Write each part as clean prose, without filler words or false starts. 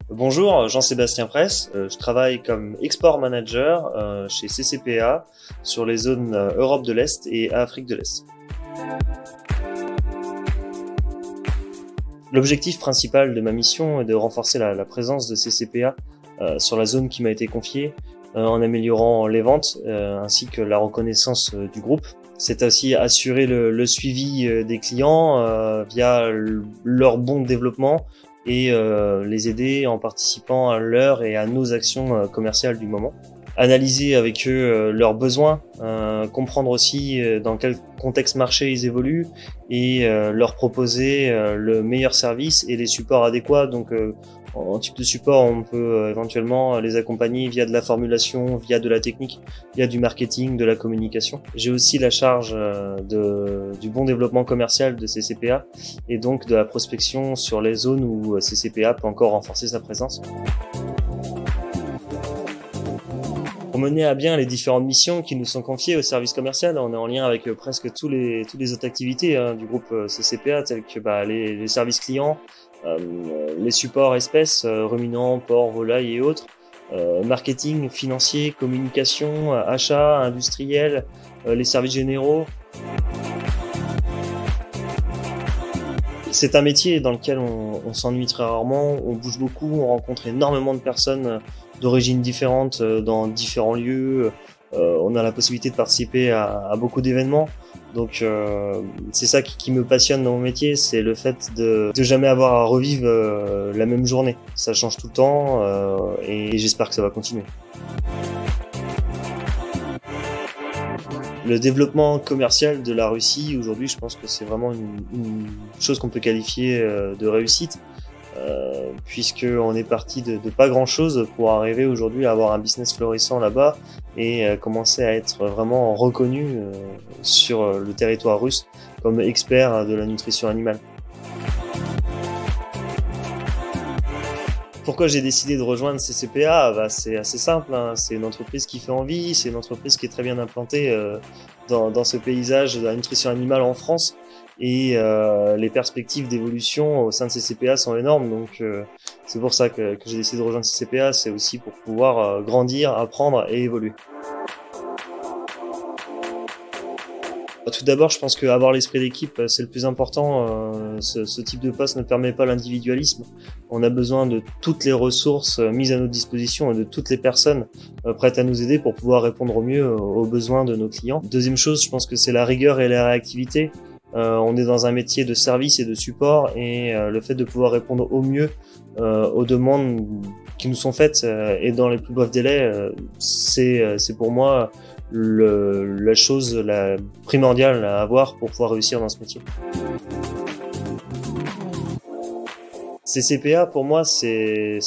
Bonjour, Jean-Sébastien Presse. Je travaille comme Export Manager chez CCPA sur les zones Europe de l'Est et Afrique de l'Est. L'objectif principal de ma mission est de renforcer la présence de CCPA sur la zone qui m'a été confiée en améliorant les ventes ainsi que la reconnaissance du groupe. C'est aussi assurer le suivi des clients via leur bon développement et les aider en participant à leur et à nos actions commerciales du moment. Analyser avec eux leurs besoins, comprendre aussi dans quel contexte marché ils évoluent et leur proposer le meilleur service et les supports adéquats. Donc en type de support, on peut éventuellement les accompagner via de la formulation, via de la technique, via du marketing, de la communication. J'ai aussi la charge du bon développement commercial de CCPA et donc de la prospection sur les zones où CCPA peut encore renforcer sa présence. Pour mener à bien les différentes missions qui nous sont confiées au service commercial, on est en lien avec presque toutes les autres activités du groupe CCPA, telles que les services clients, les supports espèces, ruminants, porcs, volailles et autres, marketing, financier, communication, achat, industriel, les services généraux. C'est un métier dans lequel on s'ennuie très rarement, on bouge beaucoup, on rencontre énormément de personnes d'origines différentes dans différents lieux. On a la possibilité de participer à beaucoup d'événements. Donc c'est ça qui me passionne dans mon métier, c'est le fait de jamais avoir à revivre la même journée. Ça change tout le temps et j'espère que ça va continuer. Le développement commercial de la Russie, aujourd'hui, je pense que c'est vraiment une chose qu'on peut qualifier de réussite, puisqu'on est parti de pas grand-chose pour arriver aujourd'hui à avoir un business florissant là-bas et commencer à être vraiment reconnu sur le territoire russe comme expert de la nutrition animale. Pourquoi j'ai décidé de rejoindre CCPA? C'est assez simple, hein. C'est une entreprise qui fait envie, c'est une entreprise qui est très bien implantée dans ce paysage de la nutrition animale en France et les perspectives d'évolution au sein de CCPA sont énormes, donc c'est pour ça que j'ai décidé de rejoindre CCPA, c'est aussi pour pouvoir grandir, apprendre et évoluer. Tout d'abord, je pense qu'avoir l'esprit d'équipe, c'est le plus important. Ce type de poste ne permet pas l'individualisme. On a besoin de toutes les ressources mises à notre disposition et de toutes les personnes prêtes à nous aider pour pouvoir répondre au mieux aux besoins de nos clients. Deuxième chose, je pense que c'est la rigueur et la réactivité. On est dans un métier de service et de support et le fait de pouvoir répondre au mieux aux demandes qui nous sont faites et dans les plus brefs délais, c'est pour moi la chose la primordiale à avoir pour pouvoir réussir dans ce métier. CCPA pour moi c'est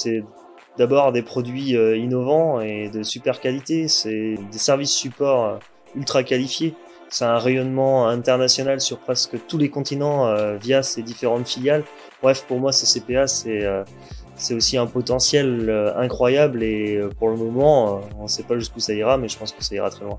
d'abord des produits innovants et de super qualité, c'est des services support ultra qualifiés, c'est un rayonnement international sur presque tous les continents via ses différentes filiales. Bref, pour moi CCPA c'est aussi un potentiel incroyable et pour le moment, on ne sait pas jusqu'où ça ira, mais je pense que ça ira très loin.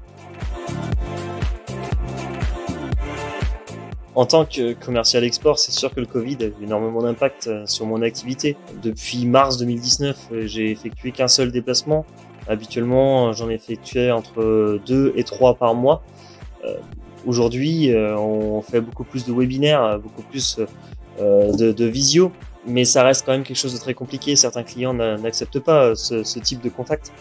En tant que commercial export, c'est sûr que le Covid a eu énormément d'impact sur mon activité. Depuis mars 2019, j'ai effectué qu'un seul déplacement. Habituellement, j'en effectuais entre 2 et 3 par mois. Aujourd'hui, on fait beaucoup plus de webinaires, beaucoup plus de visio. Mais ça reste quand même quelque chose de très compliqué. Certains clients n'acceptent pas ce type de contact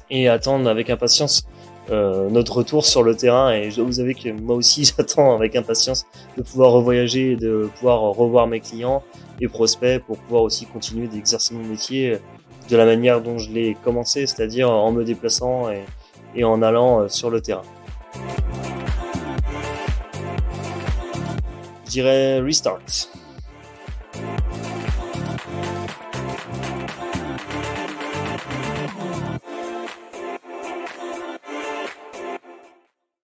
et attendent avec impatience notre retour sur le terrain. Et je dois vous avouer que moi aussi, j'attends avec impatience de pouvoir revoyager, de pouvoir revoir mes clients et prospects pour pouvoir aussi continuer d'exercer mon métier de la manière dont je l'ai commencé, c'est-à-dire en me déplaçant et en allant sur le terrain. Je dirais restart.